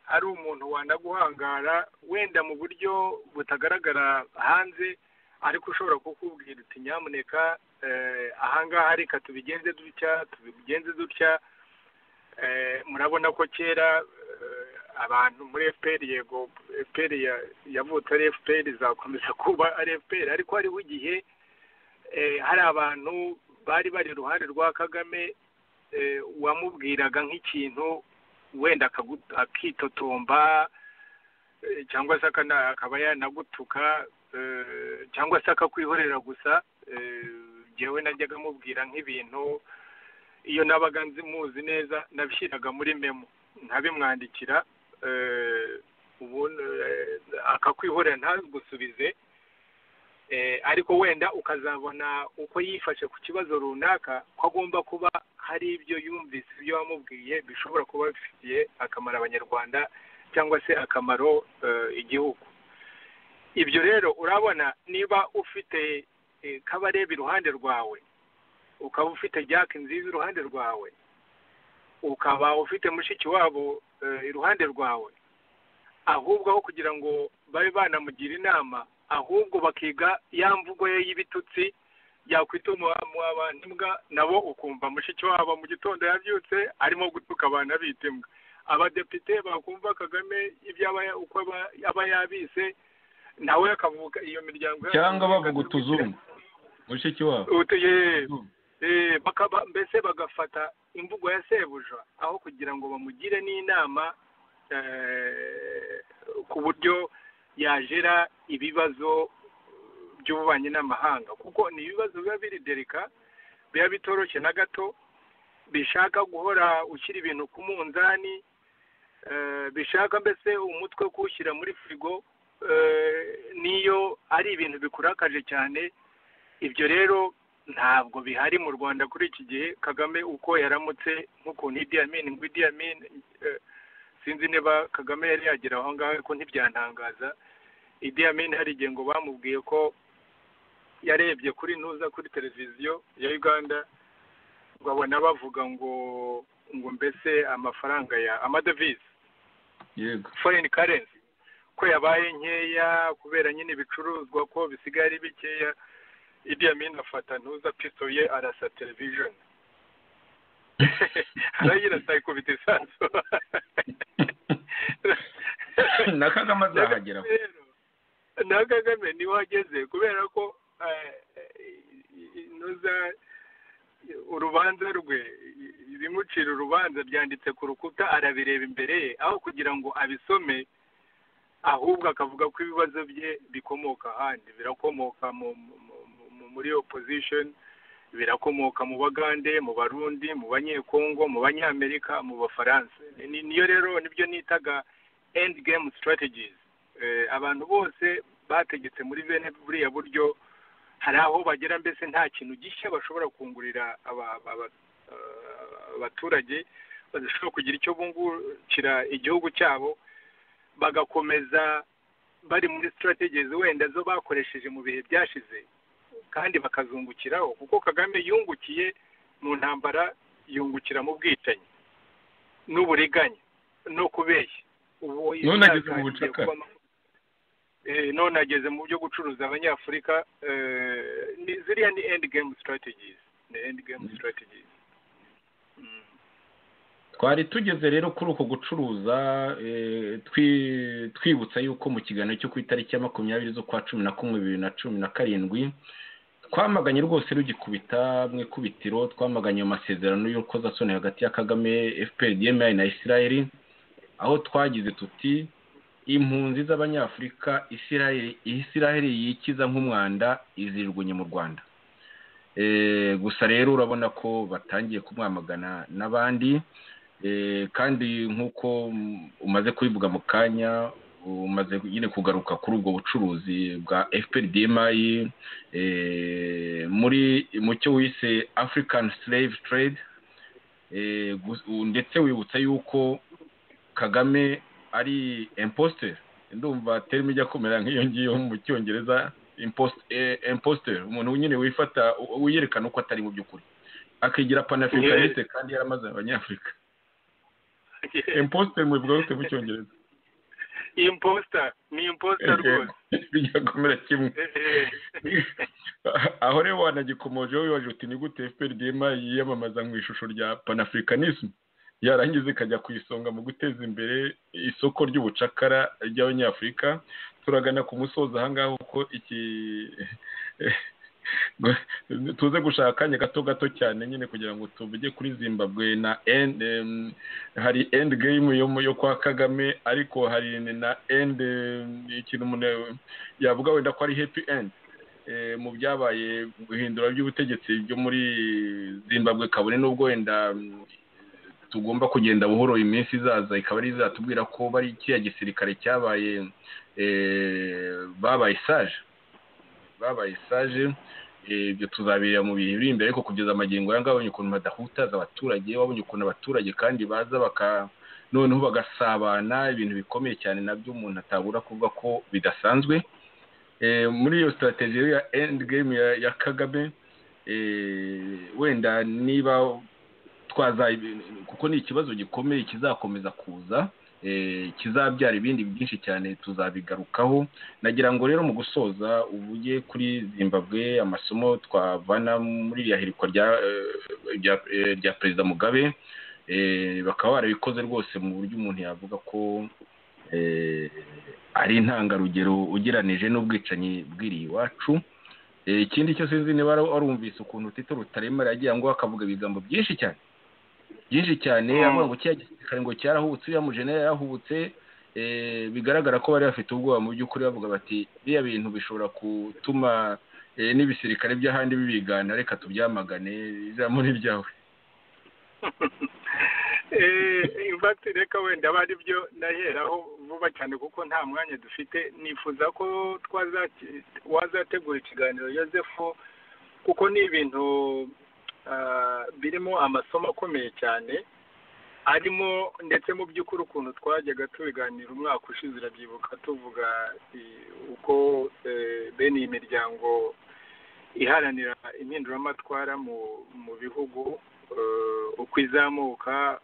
S2: ari umuntu wanaguhangara wenda mu buryo butagaragara hanze, ariko ushobora kukubwira uti nyamuneka ahangaha reka tubigenze dutya. Murabona ko kera abantu muri FPR yego FPR yavutse ari FPR izakomeza kuba ari FPR ariko hariho igihe hari abantu bari iruhande rwa Kagame wamubwiraga nk'ikintu wenda akitotomba cyangwa se akaba yanagutuka cyangwa se akakwihorera gusa jewe najyaga mubwira nk'ibintu iyo nabaga nzimuzi neza nabishyiraga muri memo ntabimwandikira ubundi akakwihorera ntagusubize ariko wenda ukazabona uko yifashe ku kibazo runaka ko agomba kuba hari ibyo yumvise ibyo wamubwiye bishobora kuba bifitiye akamaro abanyarwanda cyangwa se akamaro igihugu. Ibyo rero urabona niba ufite Kabarebe iruhande rwawe, ukaba ufite Jack Nziza iruhande rwawe, ukaba ufite mushiki wabo iruhande rwawe, ahubwo aho kugira ngo babe banamugira inama ahubwo bakiga ya mvugo ye y'ibitutsi yakwituma mu abantu imbwa nabo ukumva mushiki wabo mu gitondo yabyutse arimo gutuka abana bitimbwa. Abadepite bakumva Kagame ibyaba uko aba yabise nawe akavuga iyo miryango
S1: cyangwa bavuga utuzungu mushiki wabo
S2: mbese bagafata imvugo ya sebuja aho kugira ngo bamugire n'inama ku buryo yajera ibibazo by'ububanyi n'amahanga kuko ni ibibazo biba biri derika biba bitoroshye na gato bishaka guhora ushyira ibintu ku munzani bishaka mbese umutwe kuwushyira muri firigo niyo ari ibintu bikurakaje cyane. Ibyo rero ntabwo bihari mu Rwanda kuri iki gihe. Kagame uko yaramutse nk'ukuntu Idi Amin sinzi niba Kagame yari yagera aho ngaho ko ntibyantangaza. Idi Amin hari igihe ngo bamubwiye ko yarebye kuri ntuza kuri televiziyo ya Uganda ngo abona bavuga ngo mbese amafaranga ya amadevize
S1: yego
S2: foreign currency ko yabaye nkeya kubera nyine ibicuruzwa ko bisigaye ari bikeya. Idi Amin afata ntuza pisto ye arasa television aragira sayikubita isaso
S1: na Kagame azahagera
S2: na Kagame ni wageze kubera ko ntuza urubanza rwe ibimucira urubanza byanditse ku rukuta arabireba imbere ye aho kugira ngo abisome ahubwo akavuga ko ibibazo bye bikomoka ahandi birakomoka muri opposition birakomoka mu Bagande mu Barundi mu Banyekongo mu Banyamerika mu Bafaransa. Niyo rero nibyo nitaga end game strategies. Abantu bose bategetse muri bene buriya buryo hari aho bagera mbese nta kintu gishya bashobora kungurira abaturage badashobora kugira icyo bungukira igihugu cyabo bagakomeza bari muri strategies wenda zo bakoresheje mu bihe byashize kandi bakazungukiraho kuko Kagame yungukiye mu ntambara yungukira mu bwicanyi n'uburiganya no kubeshya none ageze mu byo gucuruza abanyafurika ziriya ni end game strategies
S1: twari tugeze rero kuri uko gucuruza twibutsa yuko mu kiganiro cyo ku itariki ya 20 z'ukwa 11 2017 twamaganye rwose rugikubita mu ikubitiro twamaganye amasezerano y'urukozasoni hagati ya Kagame FPRDMI na Israel aho twagize tuti impunzi z'abanyafurika Israel yikiza nk'umwanda izirwunye mu Rwanda. Gusa rero urabona ko batangiye kumwamagana n'abandi kandi nk'uko umaze kubivuga mu kanya umaze nyine kugaruka kuri ubwo bucuruzi bwa FPRDMI mu cyo wise African Slave Trade ndetse wibutsa yuko Kagame ari imposter. Ndumva terme ijya komera nk'iyo ngiyo mu cyongereza imposter umuntu nyine wifata wiyerekana uko atari mu by'ukuri akigira panafricaniste kandi yaramaze abanyafrika. Imposter mu bwose mu cyongereza
S2: imposter ni imposter rwose
S1: bigakomera kimwe. Aho rero wanagikomoje wibaje uti ni gute FPRDMI yiyamamaza mu ishusho rya panafricanism yarangiza ikajya ku isonga mu guteza imbere isoko ry'ubucakara ry'abanyafurika. Turagana ku musozo ahangaha uko tuze gushaka akanya gato cyane nyine kugira ngo tuvuge kuri Zimbabwe na hari end game yo kwa Kagame, ariko hari na end ikintu umuntu yavuga wenda ko ari happy end mu byabaye guhindura by'ubutegetsi byo muri Zimbabwe, kabone n'ubwo wenda tugomba kugenda buhoro iminsi izaza ikaba ari izatubwira ko bari kiriya gisirikare cyabaye babaye sage. Ibyo tuzabira mu bihe biri imbere, ariko kugeza amagingo aya ngaya wabonye ukuntu badahutaza abaturage, wabonye ukuntu abaturage kandi baza noneho bagasabana, ibintu bikomeye cyane nabyo umuntu atabura kuvuga ko bidasanzwe. Muri iyo strategy ya end game ya Kagame, wenda niba kuko ni ikibazo gikomeye kizakomeza kuza, kizabyara ibindi byinshi cyane tuzabigarukaho. Nagira ngo rero mu gusoza uvuge kuri Zimbabwe amasomo twavana muri iriya hirikwa rya Perezida Mugabe, bakaba barabikoze rwose mu buryo umuntu yavuga ko ari intangarugero ugeranije n'ubwicanyi bw'iri iwacu. Ikindi cyo sinzi niba warumvise ukuntu Tito Rutaremara yagiye ngo akavuga ibigambo byinshi cyane avuga ngo cya gisirikare ngo cyarahubutse, uriya mujenera yarahubutse. Bigaragara ko bari bafite ubwoba mu by'ukuri, bavuga bati biriya bintu bishobora gutuma n'ibisirikare by'ahandi bibigana, reka tubyamagane. Ijambo ni ryawe.
S2: In fact reka wenda bari byo naheraho vuba cyane kuko nta mwanya dufite. Nifuza ko wazategura ikiganiro Yozefu, kuko ni ibintu birimo amasomo akomeye cyane, arimo ndetse mu by'ukuri ukuntu twajyaga tubiganira umwaka ushize urabyibuka, tuvuga uko bene iyi miryango iharanira impinduramatwara mu bihugu uko izamuka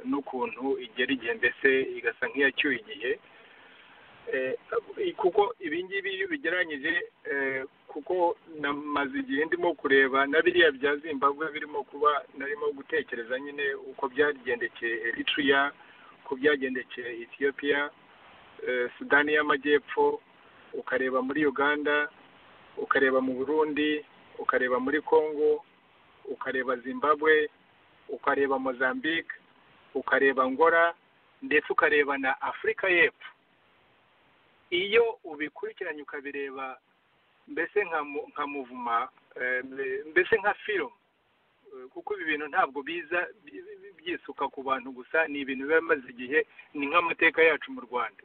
S2: n'ukuntu igera igihe mbese igasa nk'iyacyuye igihe, kuko ibi ngibi iyo bigereranyije, kuko namaze igihe ndimo kureba na biriya bya Zimbabwe birimo kuba, narimo gutekereza nyine uko byagendekeye Eritrea, uko byagendekeye Ethiopia, Sudani y'Amajyepfo, ukareba muri Uganda, ukareba mu Burundi, ukareba muri Congo, ukareba Zimbabwe, ukareba Mozambique, ukareba Angola, ndetse ukareba na Afurika y'Epfo. Iyo ubikurikiranye ukabireba mbese nka muvuma, mbese nka film, kuko ibi bintu ntabwo biza byisuka ku bantu gusa, ni ibintu biba bimaze igihe, ni nk'amateka yacu mu Rwanda.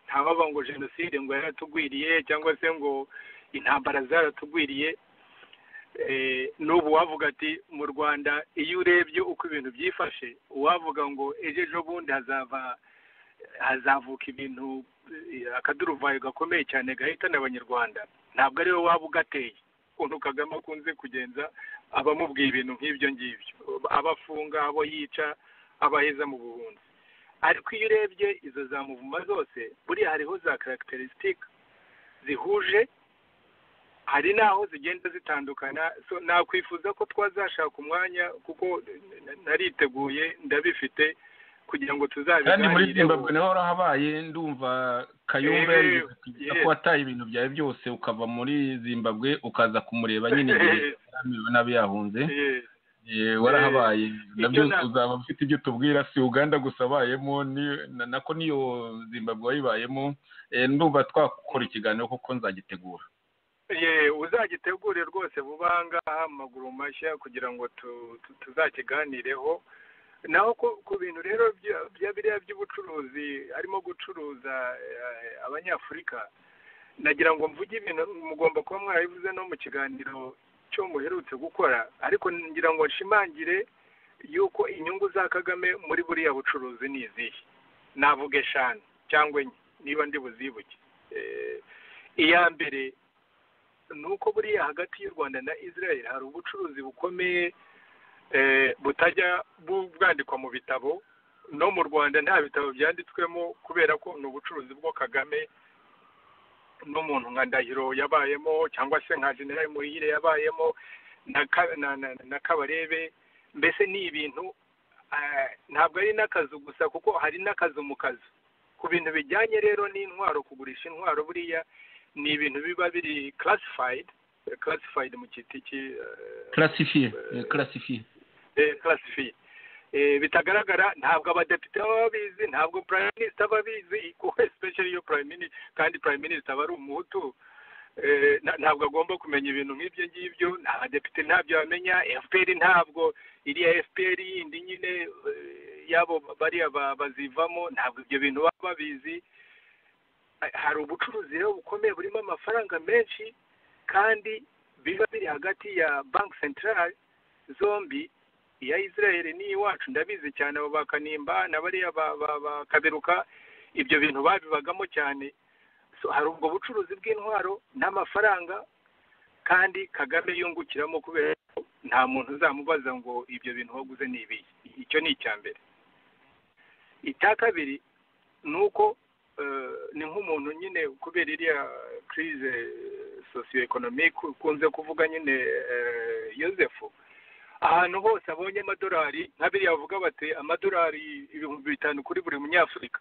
S2: Ntababa ngo jenoside ngo yaratugwiriye cyangwa se ngo intambara zaratugwiriye. N'ubu wavuga ati mu Rwanda iyo urebye uko ibintu byifashe, wavuga ngo ejo bundi hazavuka ibintu, akaduruvayo gakomeye cyane gahitana Abanyarwanda. Ntabwo ariwe waba ugateye, ukuntu Kagame akunze kugenza abamubwiye ibintu nk'ibyo ngibyo, abafunga, abo yica, abaheza mu buhunzi. Ariko iyo urebye izo za muvuma zose, buriya hariho za characteristic zihuje, hari naho zigenda zitandukana. So nakwifuza ko twazashaka umwanya, kuko nariteguye ndabifite kugira ngo tuzabiganire.
S1: Kandi muri Zimbabwe naho warahabaye, ndumva Kayumba ko wataye ibintu byawe byose ukava muri Zimbabwe ukaza kumureba nyine igihe nabi yahunze. Warahabaye nabyo uzaba ufite ibyo tubwira. Si Uganda gusa abayemo, nako niyo Zimbabwe wayibayemo. Ndumva twakora ikiganiro kuko nzagitegura.
S2: Uzagitegure rwose vuba ngaha amaguru mashya kugira ngo tuzakiganireho. Naho ku bintu rero bya biriya by'ubucuruzi, arimo gucuruza Abanyafurika, nagira ngo mvuge ibintu mugomba kuba mwarabivuze no mu kiganiro cyo muherutse gukora, ariko ngira ngo nshimangire yuko inyungu za Kagame muri buriya bucuruzi ni izihe. Navuga 5 cyangwa 4 niba ndi buzibuke. Iya mbere nuko buriya hagati y'u Rwanda na Israel hari ubucuruzi bukomeye butajya bwandikwa mu bitabo. No mu Rwanda nta bitabo byanditswemo, kubera ko ni ubucuruzi bwo Kagame n'umuntu nka Ndahiro yabayemo, cyangwa se nka General Muhire yabayemo, na Kabarebe. Mbese ni ibintu ntabwo ari n'akazu gusa kuko hari n'akazu mu kazu ku bintu bijyanye rero n'intwaro kugurisha intwaro buriya ni ibintu biba biri classified mu kiti
S1: classifié
S2: bitagaragara ntabwo abadepite baba babizi ntabwo prime minister babizi kuko especially iyo kandi prime minister aba ari umuhutu ntabwo agomba kumenya ibintu nk'ibyo ngibyo abadepite ntabyo bamenya FPR ntabwo iriya FPR yindi nyine yabo bariya bazivamo ntabwo ibyo bintu baba babizi hari ubucuruzi rero bukomeye burimo amafaranga menshi kandi biba biri hagati ya bank central zombi iya Israel n'iwacu ndabizi cyane abo bakanimba na bariya bakaberuka ibyo bintu babibagamo cyane hari ubwo bucuruzi bw'intwaro n'amafaranga kandi Kagame yungukiramo kubera nta muntu uzamubaza ngo ibyo bintu waguze ni ibi icyo ni icya mbere icya kabiri ni uko ni nk'umuntu nyine kubera iriya crise socio-economique ukunze kuvuga nyine Yosefu ahantu hose abonye amadolari nka biriya bavuga bati amadolari 5,000 kuri buri munyafurika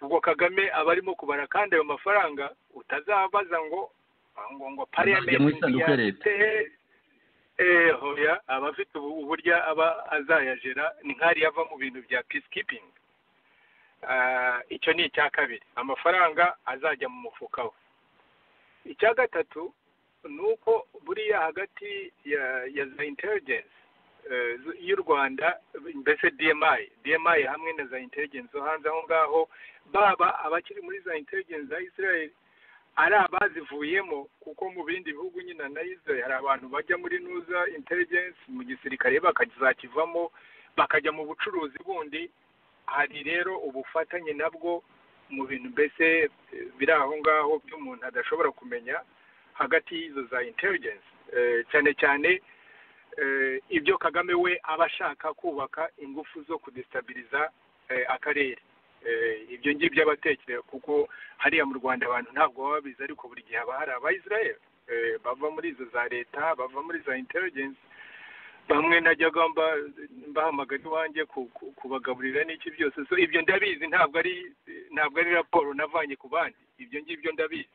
S2: ubwo Kagame aba arimo kubara kandi ayo mafaranga utazabaza ngo parliament hoya aba afite uburyo aba azayajera ni nk'ari yava mu bintu bya peacekeeping icyo ni icya kabiri amafaranga azajya mu mufuka we icya gatatu ni uko buriya hagati ya za intelligence y'u Rwanda mbese DMI hamwe na za intelligence zo hanze aho ngaho baba abakiri muri za intelligence za Israel ari abazivuyemo kuko mu bindi bihugu nyine na Israel hari abantu bajya muri nuza intelligence mu gisirikare bakazakivamo bakajya mu bucuruzi bundi hari rero ubufatanye nabwo mu bintu mbese biri aho ngaho by'umuntu adashobora kumenya hagati y'izo za intelligence cyane cyane ibyo Kagame we aba ashaka kubaka ingufu zo kudestabiliza akarere ibyo ngibyo abatekereza kuko hariya mu Rwanda abantu ntabwo baba babizi ariko buri gihe haba hari Abayisrael bava muri izo za leta bava muri za intelligence bamwe najyaga mbahamagara iwanjye kubagaburira n'iki byose so ibyo ndabizi ntabwo ari raporo navanye ku bandi ibyo ngibyo ndabizi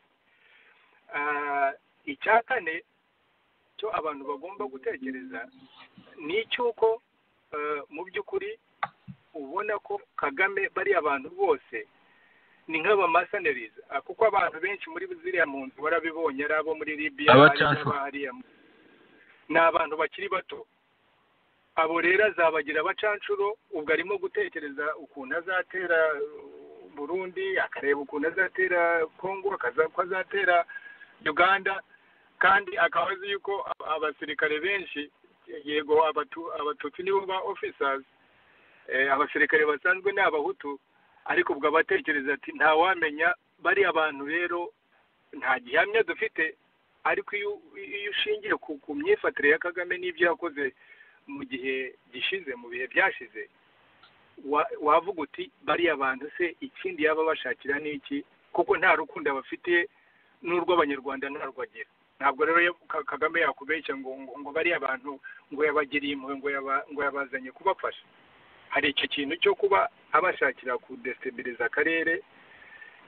S2: icya kane cyo abantu bagomba gutekereza ni icy'uko mu by'ukuri ubona ko Kagame bari abantu bose ni nk'abamasaneriza kuko abantu benshi muri ziriya mpunzi barabibonye ari abo muri Libya ni abantu bakiri bato abo rero azabagira abacanshuro ubwo arimo gutekereza ukuntu azatera Burundi akareba ukuntu azatera Congo ko azatera Uganda kandi akaba azi yuko abasirikare benshi yego abatutsi nibo ba officers abasirikare basanzwe ni abahutu ariko ubwo abatekereza ati nta wamenya bari abantu rero nta gihamya dufite ariko iyo ushingiye ku myifatire ya Kagame n'ibyo yakoze mu gihe gishize mu bihe byashize wavuga uti bari abantu se ikindi yaba bashakira n'iki kuko nta rukundo bafite n'urw'abanyarwanda ntarwagira ntabwo rero Kagame yakubeshya ngo bari abantu ngo yabagiriye impuhwe ngo yabazanye kubafasha hari icyo kintu cyo kuba abashakira kudestabiliza akarere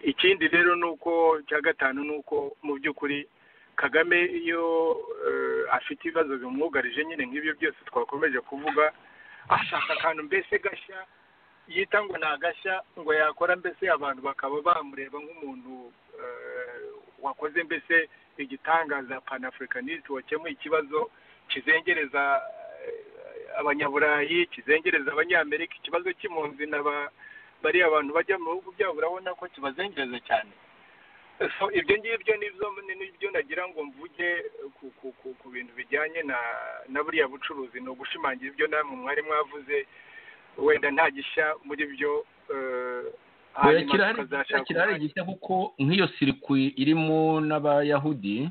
S2: ikindi rero nuko cya gatanu nuko mu by'ukuri Kagame iyo afite ibibazo bimwugarije nyine nk'ibyo byose twakomeje kuvuga ashaka akantu mbese gashya yita ngo nagashya ngo yakora mbese abantu bakaba bamureba nk'umuntu wakoze mbese igitangaza Pan-Africanist wakemuye ikibazo kizengereza abanyaburayi kizengereza abanyamerika ikibazo cy'impunzi bari abantu bajya mu bihugu byabo urabona ko kibazengereza cyane so ibyo ngibyo nibyo nagira ngo mvuge ku bintu bijyanye na buriya bucuruzi no gushimangira ibyo namwe mwari mwavuze wenda nta gishya muri byo
S1: kirahari gishya kuko nk'iyo sirikwi irimo n'abayahudi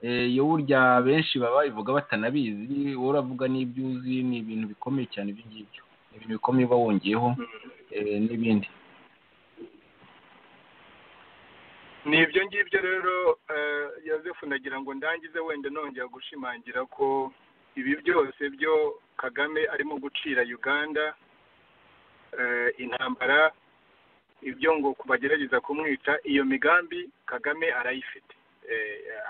S1: iyo burya benshi baba babivuga batanabizi wowe uravuga n'ibyo uzi ni ibintu bikomeye cyane ibyo ngibyo ni ibintu bikomeye uba wongeyeho n'ibindi
S2: ni ibyo ngibyo rero Yosefu nagira ngo ndangize wenda nongera gushimangira ko ibi byose byo Kagame arimo gucira Uganda intambara ibyo ngo kubagerageza kumwica, iyo migambi Kagame arayifite,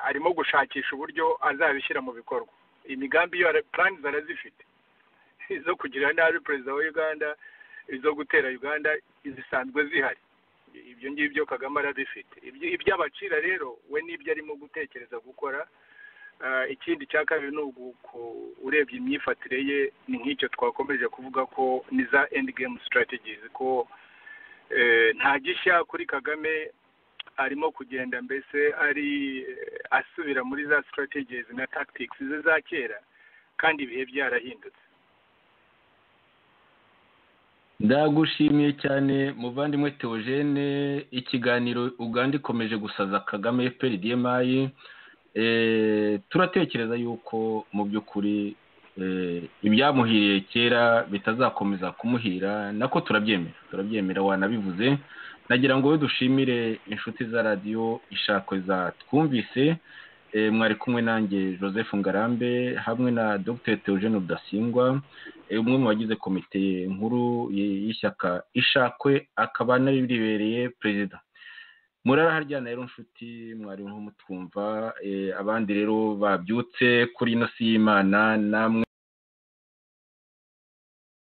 S2: arimo gushakisha uburyo azabishyira mu bikorwa. Imigambi yo plans arazifite, izo kugira nabi perezida wa Uganda, izo gutera Uganda zisanzwe zihari. Ibyo ngibyo Kagame arabifite. Iby'abacira rero we n'ibyo arimo gutekereza gukora. Ikindi cya kabiri ni urebye imyifatire ye ni nk'icyo twakomeje kuvuga ko ni za end game strategies, ko nta gishya kuri Kagame, arimo kugenda mbese ari asubira muri za strategies na tactics ze za kera, kandi ibihe byarahindutse.
S1: Ndagushimiye cyane muvandimwe Theogene, ikiganiro Uganda ikomeje gusaza Kagame FPRDMI. Turatekereza yuko mu by'ukuri ibyamuhiriye kera bitazakomeza kumuhira, nako turabyemera wanabivuze. Nagira ngo dushimire inshuti za radio Ishakwe za twumvise, mwari kumwe nanjye Joseph Ngarambe hamwe na Dr Theogene Rudasingwa, umwe mu bagize komite nkuru y'ishyaka Ishakwe, akaba naribereye perezida. Muraharyana rero nshuti, mwari nko mutwumva, abandi rero babyutse kuri ino si y'Imana namwe